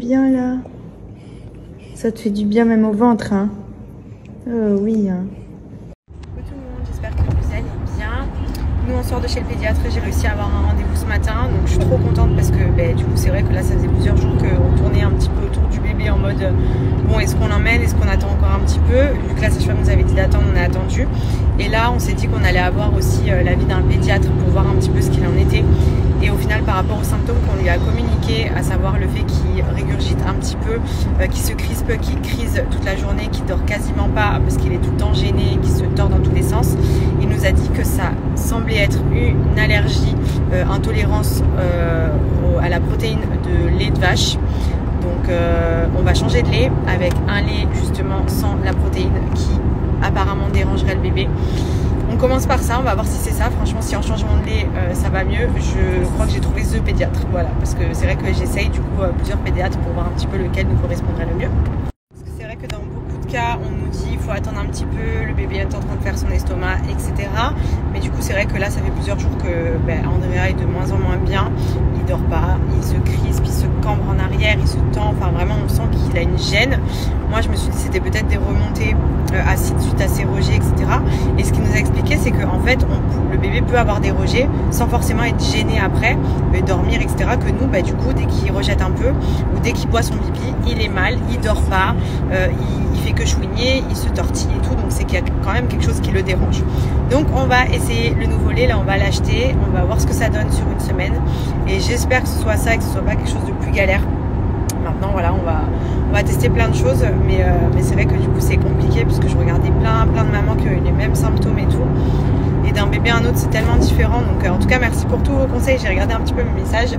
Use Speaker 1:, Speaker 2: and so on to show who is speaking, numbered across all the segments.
Speaker 1: bien là? Ça te fait du bien même au ventre, hein? Oui, hein.
Speaker 2: Coucou tout le monde, j'espère que vous allez bien. Nous on sort de chez le pédiatre et j'ai réussi à avoir un rendez-vous ce matin, donc je suis trop contente parce que du coup c'est vrai que là ça faisait plusieurs jours qu'on tournait un petit peu autour du bébé en mode bon, est-ce qu'on l'emmène, est-ce qu'on attend encore un petit peu, vu que la sage-femme nous avait dit d'attendre, on a attendu. Et là on s'est dit qu'on allait avoir aussi l'avis d'un pédiatre pour voir un petit peu ce qu'il en était. Et au final, par rapport aux symptômes qu'on lui a communiqués, à savoir le fait qu'il régurgite un petit peu, qu'il se crispe, qu'il crise toute la journée, qu'il dort quasiment pas parce qu'il est tout le temps gêné, qu'il se tord dans tous les sens, il nous a dit que ça semblait être une allergie, intolérance à la protéine de lait de vache. Donc on va changer de lait avec un lait justement sans la protéine qui apparemment dérangerait le bébé. On commence par ça, on va voir si c'est ça. Franchement, si en changement de lait ça va mieux, je crois que j'ai trouvé The Pédiatre. Voilà, parce que c'est vrai que j'essaye du coup plusieurs pédiatres pour voir un petit peu lequel nous correspondrait le mieux. Parce que c'est vrai que dans beaucoup de cas, on nous dit il faut attendre un petit peu, le bébé est en train de faire son estomac, etc. Mais du coup, c'est vrai que là, ça fait plusieurs jours que Andrea est de moins en moins bien. Il dort pas, il se crispe, il se cambre en arrière, il se tend. Enfin, vraiment, on sent qu'il a une gêne. Moi, je me suis dit c'était peut-être des remontées acides suite à ses rejets, etc. Et ce qu'il nous a expliqué, c'est qu'en fait, le bébé peut avoir des rejets sans forcément être gêné après, dormir, etc. Que nous, du coup, dès qu'il rejette un peu ou dès qu'il boit son pipi, il est mal, il dort pas, il fait que chouigner, il se tortille et tout. Donc, c'est qu'il y a quand même quelque chose qui le dérange. Donc, on va essayer le nouveau lait. Là, on va l'acheter. On va voir ce que ça donne sur une semaine. Et j'espère que ce soit ça et que ce soit pas quelque chose de plus galère. Maintenant, voilà, on va tester plein de choses, mais c'est vrai que du coup c'est compliqué puisque je regardais plein de mamans qui ont eu les mêmes symptômes et tout. Et d'un bébé à un autre, c'est tellement différent. Donc en tout cas, merci pour tous vos conseils. J'ai regardé un petit peu mes messages.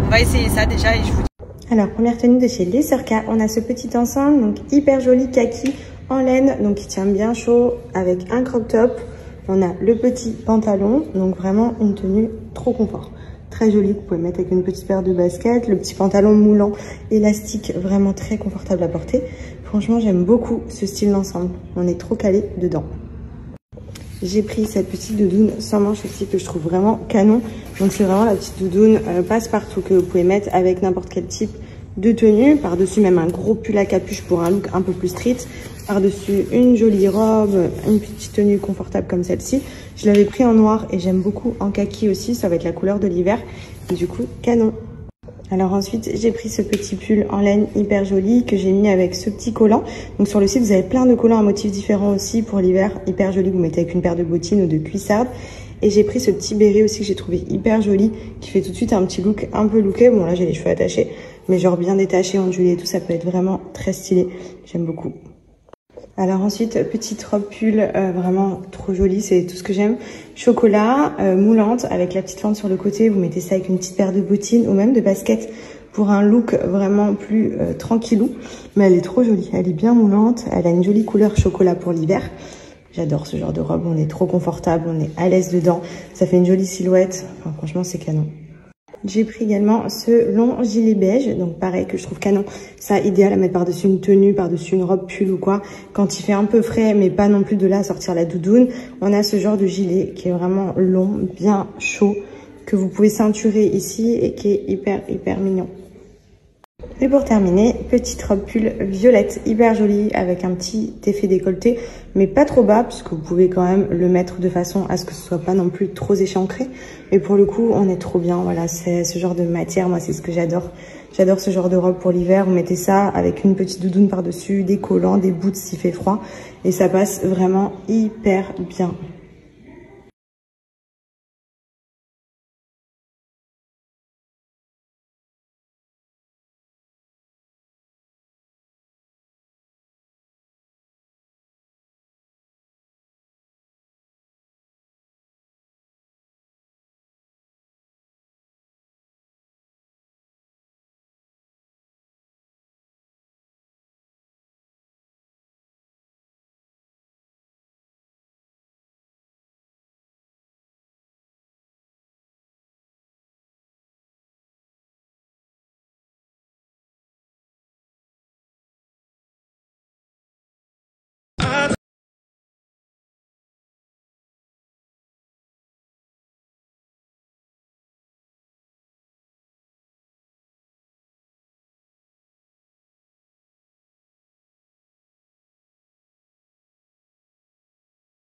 Speaker 2: On va essayer ça déjà et je vous dis.
Speaker 1: Alors, première tenue de chez Les Sœurs K, on a ce petit ensemble, donc hyper joli kaki en laine, donc qui tient bien chaud avec un crop top. On a le petit pantalon, donc vraiment une tenue trop confort. Très jolie, vous pouvez mettre avec une petite paire de baskets, le petit pantalon moulant, élastique, vraiment très confortable à porter. Franchement, j'aime beaucoup ce style d'ensemble. On est trop calé dedans. J'ai pris cette petite doudoune sans manches aussi que je trouve vraiment canon. Donc c'est vraiment la petite doudoune passe-partout que vous pouvez mettre avec n'importe quel type de tenue. Par-dessus même un gros pull à capuche pour un look un peu plus street. Par-dessus une jolie robe, une petite tenue confortable comme celle-ci. Je l'avais pris en noir et j'aime beaucoup en kaki aussi. Ça va être la couleur de l'hiver. Et du coup, canon. Alors ensuite, j'ai pris ce petit pull en laine hyper joli que j'ai mis avec ce petit collant. Donc sur le site, vous avez plein de collants à motifs différents aussi pour l'hiver. Hyper joli, vous mettez avec une paire de bottines ou de cuissardes. Et j'ai pris ce petit béret aussi que j'ai trouvé hyper joli, qui fait tout de suite un petit look un peu looké. Bon là, j'ai les cheveux attachés, mais genre bien détachés, ondulés et tout, ça peut être vraiment très stylé. J'aime beaucoup. Alors ensuite, petite robe pull vraiment trop jolie, c'est tout ce que j'aime. Chocolat, moulante, avec la petite fente sur le côté. Vous mettez ça avec une petite paire de bottines ou même de baskets pour un look vraiment plus tranquillou. Mais elle est trop jolie, elle est bien moulante. Elle a une jolie couleur chocolat pour l'hiver. J'adore ce genre de robe, on est trop confortable, on est à l'aise dedans. Ça fait une jolie silhouette, enfin, franchement c'est canon. J'ai pris également ce long gilet beige, donc pareil que je trouve canon. Ça, idéal à mettre par-dessus une tenue, par-dessus une robe pull ou quoi. Quand il fait un peu frais, mais pas non plus de là à sortir la doudoune, on a ce genre de gilet qui est vraiment long, bien chaud, que vous pouvez ceinturer ici et qui est hyper mignon. Et pour terminer, petite robe pull violette, hyper jolie, avec un petit effet décolleté, mais pas trop bas, puisque vous pouvez quand même le mettre de façon à ce que ce soit pas non plus trop échancré. Mais pour le coup, on est trop bien, voilà, c'est ce genre de matière, moi c'est ce que j'adore. J'adore ce genre de robe pour l'hiver, vous mettez ça avec une petite doudoune par-dessus, des collants, des boots s'il fait froid, et ça passe vraiment hyper bien.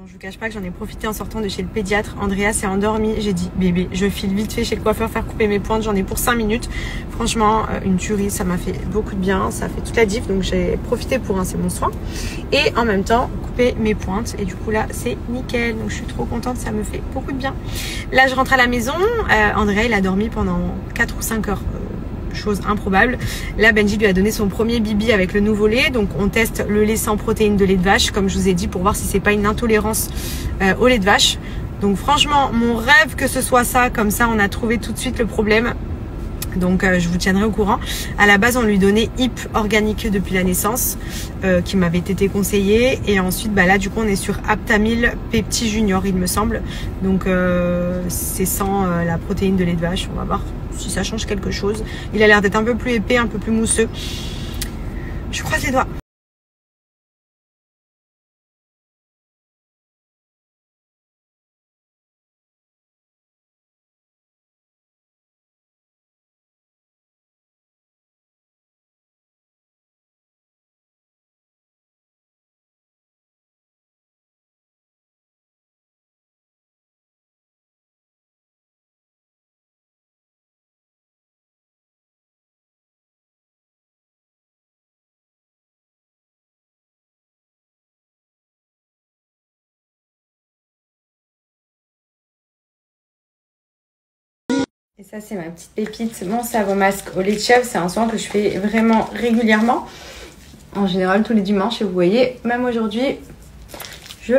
Speaker 2: je vous cache pas que j'en ai profité en sortant de chez le pédiatre. Andrea s'est endormie. J'ai dit bébé, je file vite fait chez le coiffeur faire couper mes pointes. J'en ai pour 5 minutes. Franchement, une tuerie, ça m'a fait beaucoup de bien. Ça fait toute la diff. Donc j'ai profité pour un c'est mon soin. Et en même temps, couper mes pointes. Et du coup là, c'est nickel. Donc je suis trop contente. Ça me fait beaucoup de bien. Là, je rentre à la maison. Andrea, il a dormi pendant 4 ou 5 heures. Chose improbable. Là, Benji lui a donné son premier bibi avec le nouveau lait. Donc, on teste le lait sans protéines de lait de vache, comme je vous ai dit, pour voir si c'est pas une intolérance au lait de vache. Donc, franchement, mon rêve que ce soit ça. Comme ça, on a trouvé tout de suite le problème. Donc, je vous tiendrai au courant. À la base, on lui donnait HIP organique depuis la naissance, qui m'avait été conseillé. Et ensuite, bah là, du coup, on est sur Aptamil Pepti Junior, il me semble. Donc, c'est sans la protéine de lait de vache. On va voir si ça change quelque chose. Il a l'air d'être un peu plus épais, un peu plus mousseux. Je croise les doigts. Et ça, c'est ma petite pépite, mon savon masque au lait de chèvre. C'est un soin que je fais vraiment régulièrement. En général, tous les dimanches. Et vous voyez, même aujourd'hui, je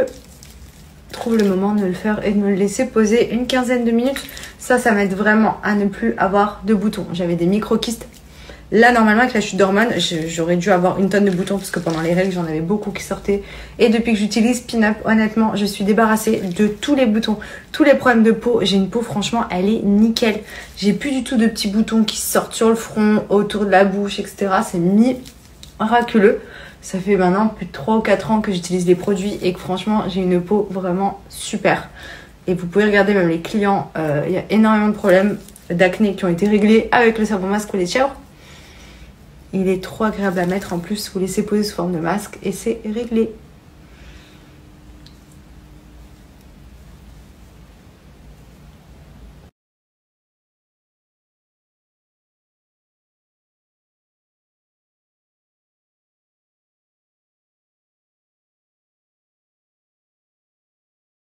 Speaker 2: trouve le moment de le faire et de me le laisser poser une quinzaine de minutes. Ça m'aide vraiment à ne plus avoir de boutons. J'avais des micro-kystes. Là, normalement, avec la chute d'hormones, j'aurais dû avoir une tonne de boutons parce que pendant les règles, j'en avais beaucoup qui sortaient. Et depuis que j'utilise Pin-Up, honnêtement, je suis débarrassée de tous les boutons, tous les problèmes de peau. J'ai une peau, franchement, elle est nickel. J'ai plus du tout de petits boutons qui sortent sur le front, autour de la bouche, etc. C'est miraculeux. Ça fait maintenant plus de 3 ou 4 ans que j'utilise les produits et que franchement, j'ai une peau vraiment super. Et vous pouvez regarder même les clients, il y a énormément de problèmes d'acné qui ont été réglés avec le savon masque au lait de chèvre. Il est trop agréable à mettre, en plus vous laissez poser sous forme de masque et c'est réglé.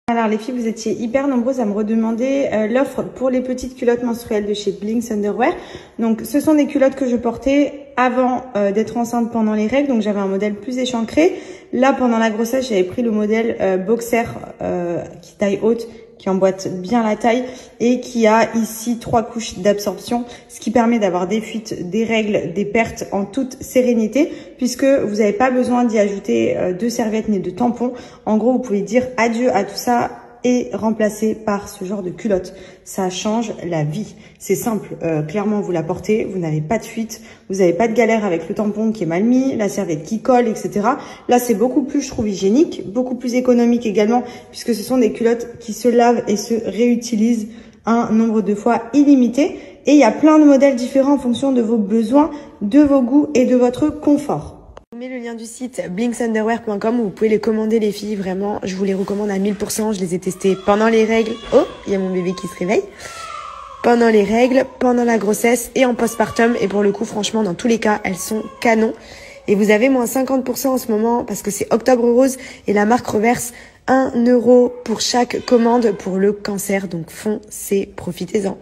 Speaker 1: Alors les filles, vous étiez hyper nombreuses à me redemander l'offre pour les petites culottes menstruelles de chez Blinks Underwear. Donc ce sont des culottes que je portais avant d'être enceinte pendant les règles. Donc j'avais un modèle plus échancré. Là pendant la grossesse, j'avais pris le modèle boxer qui taille haute, qui emboîte bien la taille et qui a ici 3 couches d'absorption, ce qui permet d'avoir des fuites, des règles, des pertes en toute sérénité puisque vous n'avez pas besoin d'y ajouter de serviettes ni de tampons. En gros, vous pouvez dire adieu à tout ça et remplacer par ce genre de culotte. Ça change la vie. C'est simple, clairement vous la portez, vous n'avez pas de fuite, vous n'avez pas de galère avec le tampon qui est mal mis, la serviette qui colle, etc. Là c'est beaucoup plus, je trouve, hygiénique, beaucoup plus économique également, puisque ce sont des culottes qui se lavent et se réutilisent un nombre de fois illimité. Et il y a plein de modèles différents en fonction de vos besoins, de vos goûts et de votre confort.
Speaker 2: Je vous mets le lien du site blinksunderwear.com où vous pouvez les commander les filles, vraiment je vous les recommande à 1000%, je les ai testés pendant les règles, oh il y a mon bébé qui se réveille, pendant les règles, pendant la grossesse et en postpartum et pour le coup franchement dans tous les cas elles sont canons et vous avez moins 50% en ce moment parce que c'est Octobre Rose et la marque reverse 1 € pour chaque commande pour le cancer, donc foncez, profitez-en.